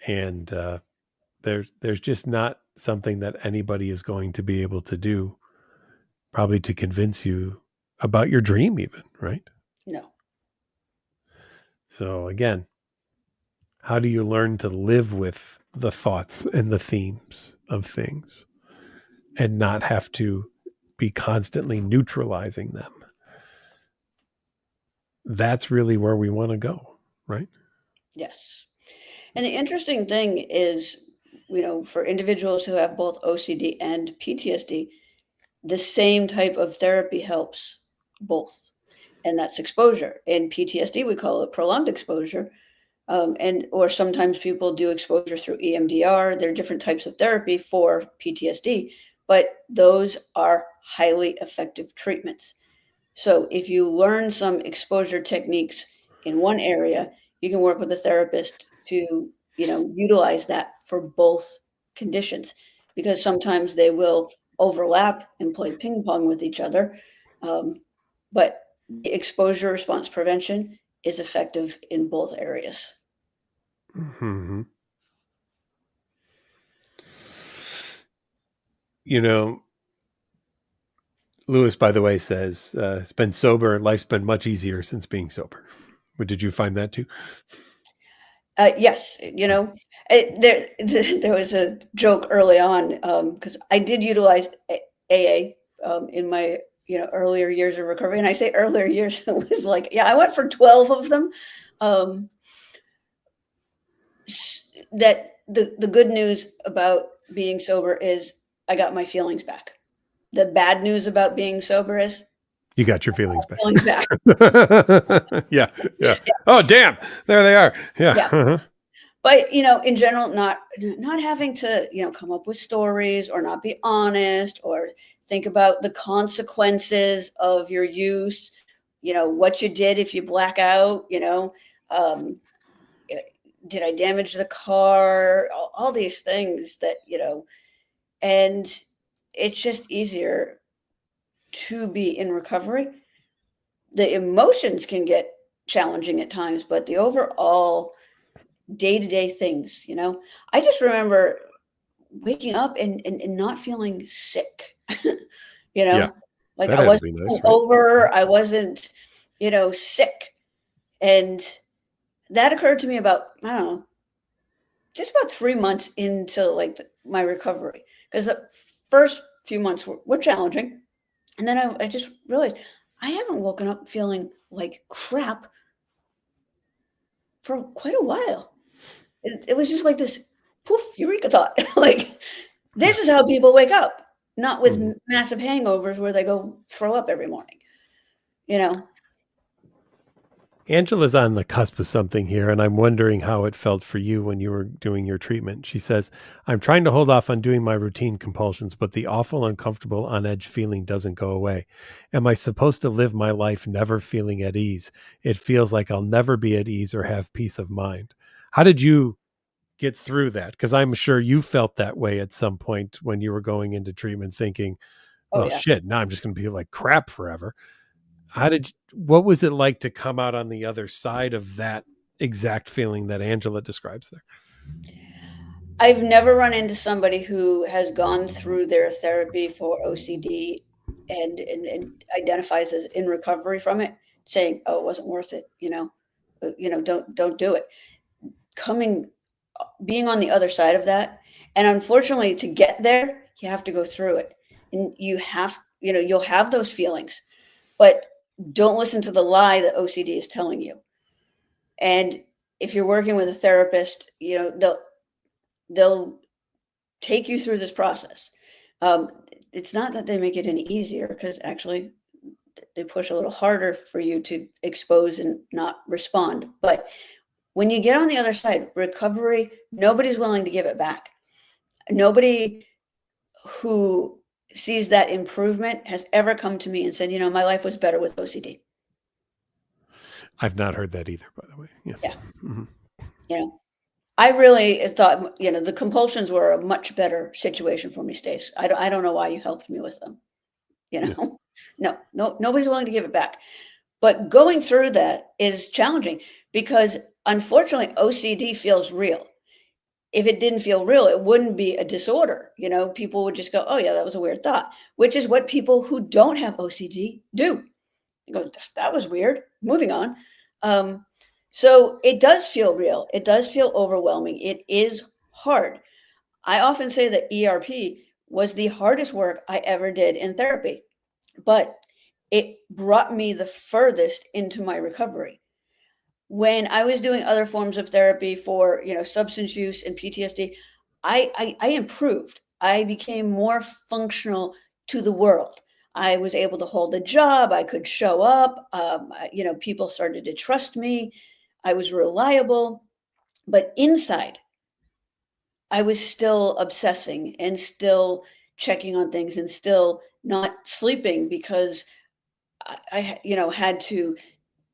And there's just not something that anybody is going to be able to do, probably, to convince you about your dream even, right? No. So again, how do you learn to live with the thoughts and the themes of things and not have to be constantly neutralizing them? That's really where we want to go, right? Yes. And the interesting thing is, for individuals who have both OCD and PTSD, the same type of therapy helps both. And that's exposure. In PTSD, we call it prolonged exposure. Or sometimes people do exposure through EMDR. There are different types of therapy for PTSD, but those are highly effective treatments. So if you learn some exposure techniques in one area, you can work with a therapist to, utilize that for both conditions, because sometimes they will overlap and play ping pong with each other. But the exposure response prevention is effective in both areas. Mm-hmm. You know, Lewis, by the way, says it's been sober. Life's been much easier since being sober. But did you find that too? Yes, there was a joke early on because I did utilize AA in my earlier years of recovery, and I say earlier years, it was like, yeah, I went for 12 of them. That the good news about being sober is I got my feelings back. The bad news about being sober is you got your feelings back. feelings back. Yeah. Oh, damn! There they are. Yeah. Yeah. Uh-huh. But in general, not having to come up with stories or not be honest or think about the consequences of your use. What you did if you black out. Did I damage the car? All these things that and it's just easier to be in recovery. The emotions can get challenging at times, but the overall day-to-day things, I just remember waking up and not feeling sick. Yeah, like that I had to wasn't be nice, right? over, I wasn't sick. And that occurred to me about, I don't know, just about 3 months into like my recovery, because the first few months were challenging. And then I just realized I haven't woken up feeling like crap for quite a while. It was just like this poof, eureka thought. Like, this is how people wake up, not with massive hangovers where they go throw up every morning. Angela's on the cusp of something here, and I'm wondering how it felt for you when you were doing your treatment. She says, I'm trying to hold off on doing my routine compulsions, but the awful, uncomfortable, on edge feeling doesn't go away. Am I supposed to live my life never feeling at ease? It feels like I'll never be at ease or have peace of mind. How did you get through that? Because I'm sure you felt that way at some point when you were going into treatment, thinking, well, Yeah. shit, now I'm just going to be like crap forever. What was it like to come out on the other side of that exact feeling that Angela describes there? I've never run into somebody who has gone through their therapy for OCD and identifies as in recovery from it, saying, "Oh, it wasn't worth it." Don't do it. Being on the other side of that, and unfortunately, to get there, you have to go through it, and you'll have those feelings, but don't listen to the lie that OCD is telling you. And if you're working with a therapist, they'll take you through this process. It's not that they make it any easier, because actually they push a little harder for you to expose and not respond. But when you get on the other side, recovery, nobody's willing to give it back. Nobody who sees that improvement has ever come to me and said, my life was better with OCD. I've not heard that either, by the way. Yeah. Mm-hmm. I really thought, the compulsions were a much better situation for me, Stace. I don't know why you helped me with them. No, nobody's willing to give it back. But going through that is challenging because, unfortunately, OCD feels real. If it didn't feel real, it wouldn't be a disorder. People would just go, oh, yeah, that was a weird thought, which is what people who don't have OCD do. You go, that was weird. Moving on. So it does feel real. It does feel overwhelming. It is hard. I often say that ERP was the hardest work I ever did in therapy, but it brought me the furthest into my recovery. When I was doing other forms of therapy for, substance use and PTSD, I improved. I became more functional to the world. I was able to hold a job. I could show up. People started to trust me. I was reliable. But inside, I was still obsessing and still checking on things and still not sleeping because I had to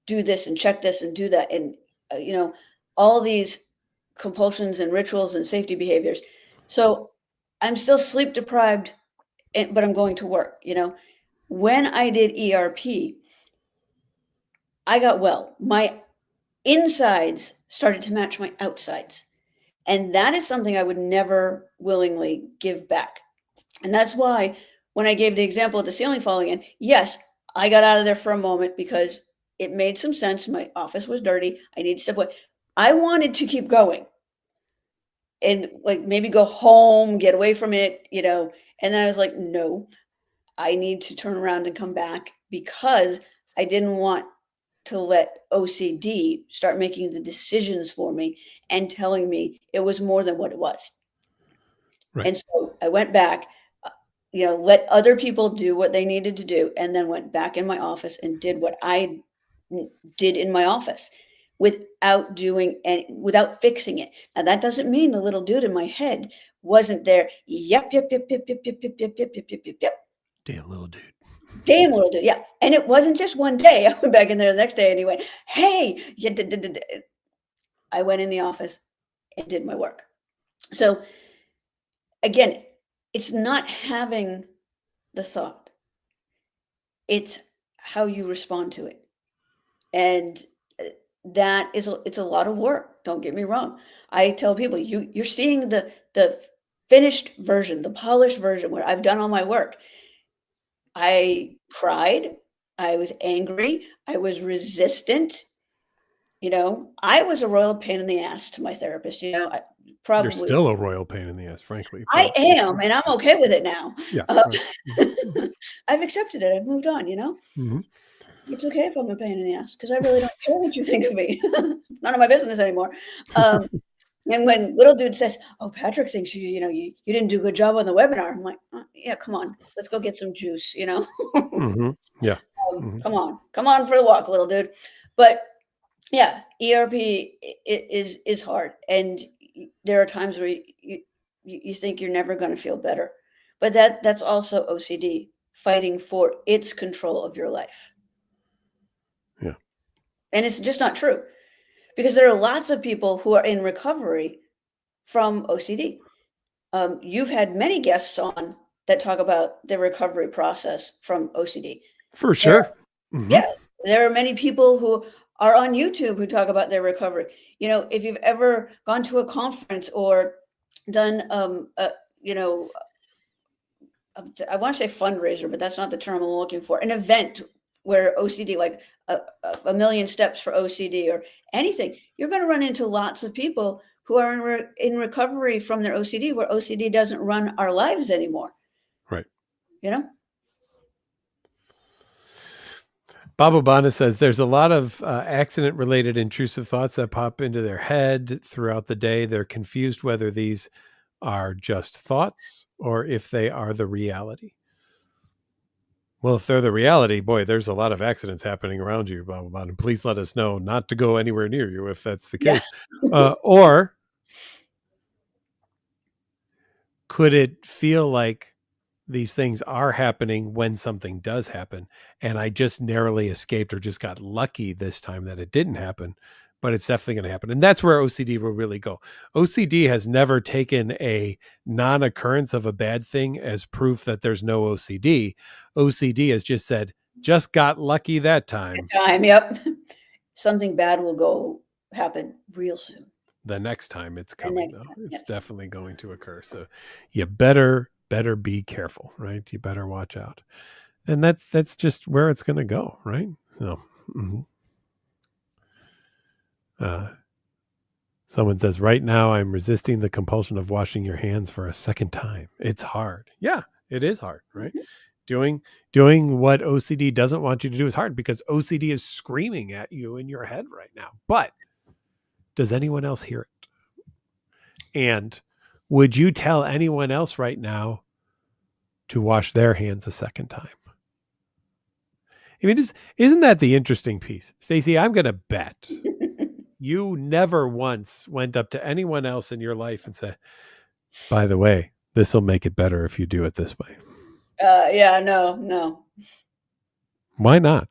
do this and check this and do that. And, all these compulsions and rituals and safety behaviors. So I'm still sleep deprived, but I'm going to work. When I did ERP, I got well. My insides started to match my outsides. And that is something I would never willingly give back. And that's why when I gave the example of the ceiling falling in, yes, I got out of there for a moment because it made some sense. My office was dirty. I needed to step away. I wanted to keep going and like maybe go home, get away from it, you know. And then I was like, no, I need to turn around and come back because I didn't want to let OCD start making the decisions for me and telling me it was more than what it was. Right. And so I went back, you know, let other people do what they needed to do, and then went back in my office and did what I did in my office without doing and without fixing it. Now that doesn't mean the little dude in my head wasn't there. Yep, yep, yep, yep, yep, yep, yep, yep, yep, yep, yep, yep, yep. Damn little dude. Damn little dude. Yeah. And it wasn't just one day. I went back in there the next day and he went, hey, I went in the office and did my work. So again, it's not having the thought. It's how you respond to it. And that is it's a lot of work. Don't get me wrong. I tell people you're seeing the finished version, the polished version where I've done all my work. I cried, I was angry, I was resistant. You know, I was a royal pain in the ass to my therapist, you know, You're probably still a royal pain in the ass, frankly. I but- am, and I'm okay with it now. Yeah. Right. I've accepted it. I've moved on, you know? Mhm. It's okay if I'm a pain in the ass because I really don't care what you think of me. None of my business anymore. And when little dude says, "Oh, Patrick thinks you didn't do a good job on the webinar," I'm like, "Yeah, come on, let's go get some juice," you know? Mhm. Yeah. Mhm. Come on for the walk, little dude. But yeah, ERP is hard, and there are times where you think you're never going to feel better, but that's also OCD fighting for its control of your life. Yeah. And it's just not true because there are lots of people who are in recovery from OCD. You've had many guests on that talk about the recovery process from OCD. For sure. Mhm. Yeah, there are many people who are on YouTube who talk about their recovery. You know, if you've ever gone to a conference or done, you know, I want to say fundraiser, but that's not the term I'm looking for. An event where OCD, like a million steps for OCD or anything, you're going to run into lots of people who are in recovery from their OCD, where OCD doesn't run our lives anymore. Right. You know? Bob Obana says there's a lot of accident-related intrusive thoughts that pop into their head throughout the day. They're confused whether these are just thoughts or if they are the reality. Well, if they're the reality, boy, there's a lot of accidents happening around you, Bob Obana. Please let us know not to go anywhere near you if that's the case. Or could it feel like these things are happening when something does happen and I just narrowly escaped or just got lucky this time that it didn't happen, but it's definitely going to happen. And that's where OCD will really go. OCD has never taken a non-occurrence of a bad thing as proof that there's no OCD. OCD has just said, just got lucky that time. Yep. Something bad will happen real soon. The next time it's coming, though. It's yes. definitely going to occur. So you better be careful, right? You better watch out. And that's just where it's going to go, right? So, someone says, right now I'm resisting the compulsion of washing your hands for a second time. It's hard. Yeah, it is hard, right? Doing what OCD doesn't want you to do is hard because OCD is screaming at you in your head right now. But does anyone else hear it? And would you tell anyone else right now to wash their hands a second time? I mean, isn't that the interesting piece? Stacey, I'm going to bet you never once went up to anyone else in your life and said, by the way, this will make it better if you do it this way. Yeah, no. Why not?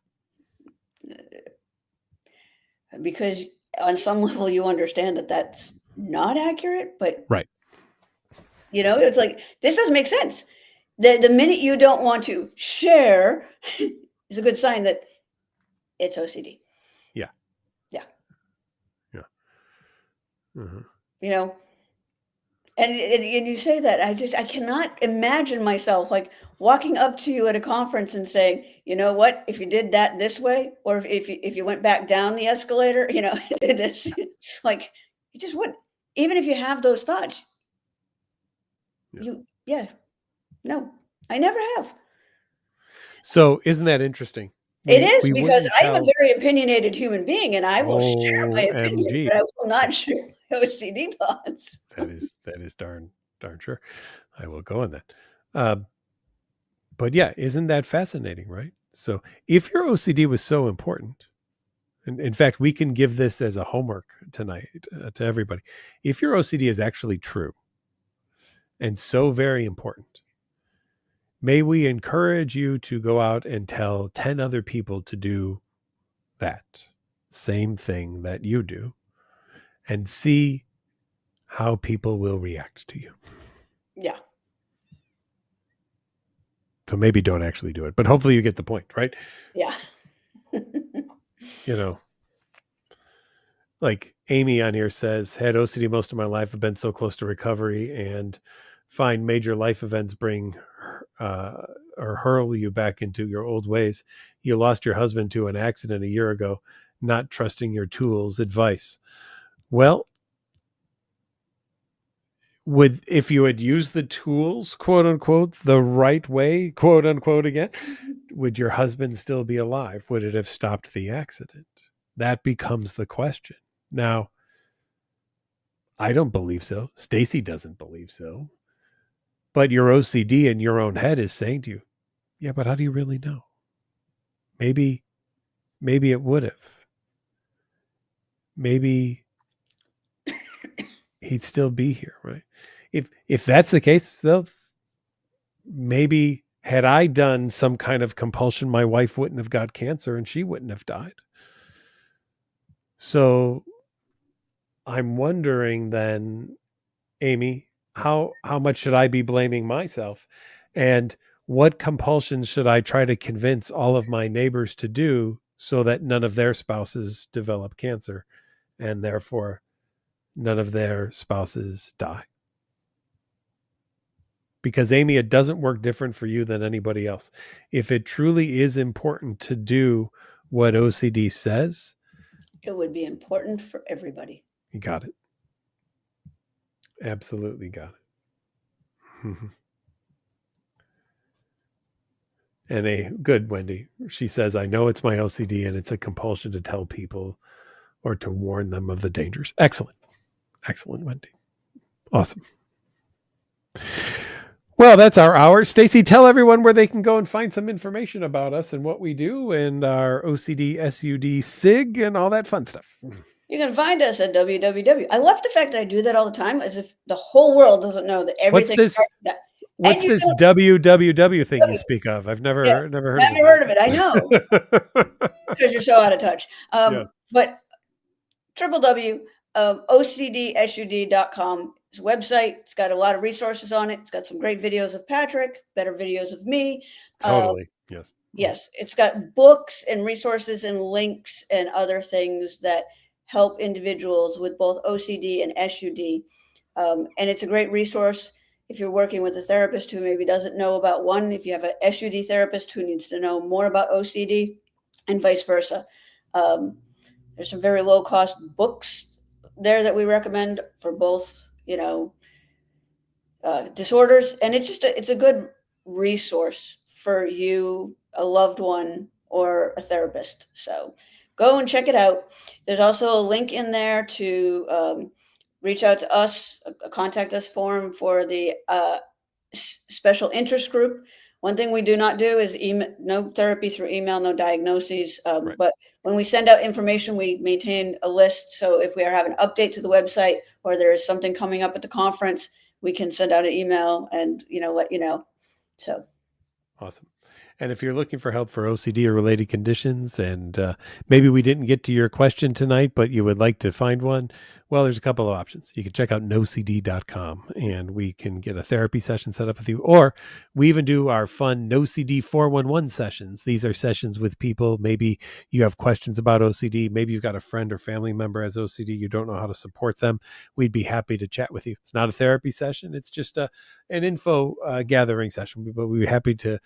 Because on some level you understand that that's not accurate, but right. You know, it's like, this doesn't make sense. The minute you don't want to share is a good sign that it's OCD. Yeah. Yeah. Yeah. Mm-hmm. You know, And you say that, I cannot imagine myself like walking up to you at a conference and saying, you know what, if you did that this way, or if you went back down the escalator, did this, like you just wouldn't, even if you have those thoughts, Yeah. no, I never have. So isn't that interesting? It is we because wouldn't I am a tell. very opinionated human being and I will share my opinion, OMG. but I will not share my OCD thoughts. That is darn sure. I will go on that. But yeah, isn't that fascinating, right? So if your OCD was so important, and in fact, we can give this as a homework tonight to everybody. If your OCD is actually true and so very important, may we encourage you to go out and tell 10 other people to do that same thing that you do and see how people will react to you. Yeah. So maybe don't actually do it, but hopefully you get the point, right? Yeah. Like Amy on here says, had OCD most of my life, have been so close to recovery, and find major life events bring or hurl you back into your old ways. You lost your husband to an accident a year ago, not trusting your tools. Advice. Well, if you had used the tools, quote unquote, the right way, quote unquote, again, would your husband still be alive? Would it have stopped the accident? That becomes the question. Now, I don't believe so. Stacey doesn't believe so. But your OCD in your own head is saying to you, yeah, but how do you really know? Maybe it would have. Maybe he'd still be here, right? If that's the case, though, maybe had I done some kind of compulsion, my wife wouldn't have got cancer and she wouldn't have died. So I'm wondering then, Amy, how much should I be blaming myself? And what compulsions should I try to convince all of my neighbors to do so that none of their spouses develop cancer and therefore none of their spouses die? Because, Amy, it doesn't work different for you than anybody else. If it truly is important to do what OCD says, it would be important for everybody. You got it. Absolutely got it. And a good Wendy, she says, I know it's my OCD and it's a compulsion to tell people or to warn them of the dangers. Excellent. Excellent, Wendy. Awesome. Well, that's our hour. Stacey, tell everyone where they can go and find some information about us and what we do and our OCD, SUD, SIG, and all that fun stuff. You can find us at www. I love the fact that I do that all the time, as if the whole world doesn't know that everything. What's this www thing you speak of? I've never heard of it. I know. Because you're so out of touch. But www.ocdsud.com is a website. It's got a lot of resources on it. It's got some great videos of Patrick, better videos of me. Totally. Yes. Yes. It's got books and resources and links and other things that help individuals with both OCD and SUD. And it's a great resource if you're working with a therapist who maybe doesn't know about one, if you have an SUD therapist who needs to know more about OCD, and vice versa. There's some very low cost books there that we recommend for both, disorders. And it's a good resource for you, a loved one, or a therapist. So go and check it out. There's also a link in there to reach out to us, a contact us form for the special interest group. One thing we do not do is no therapy through email, no diagnoses. Right. But when we send out information, we maintain a list. So if we are having an update to the website or there is something coming up at the conference, we can send out an email and, let you know. So. Awesome. And if you're looking for help for OCD or related conditions, and maybe we didn't get to your question tonight, but you would like to find one, Well, there's a couple of options. You can check out nocd.com and we can get a therapy session set up with you. Or we even do our fun NoCD 411 sessions. These are sessions with people. Maybe you have questions about OCD. Maybe you've got a friend or family member has OCD. You don't know how to support them. We'd be happy to chat with you. It's not a therapy session. It's just an info gathering session. But we'd be happy to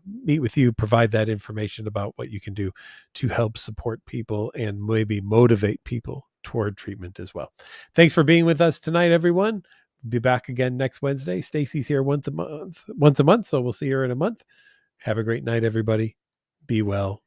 meet with you, provide that information about what you can do to help support people and maybe motivate people toward treatment as well. Thanks for being with us tonight, everyone. Be back again next Wednesday. Stacey's here once a month, so we'll see her in a month. Have a great night, everybody. Be well.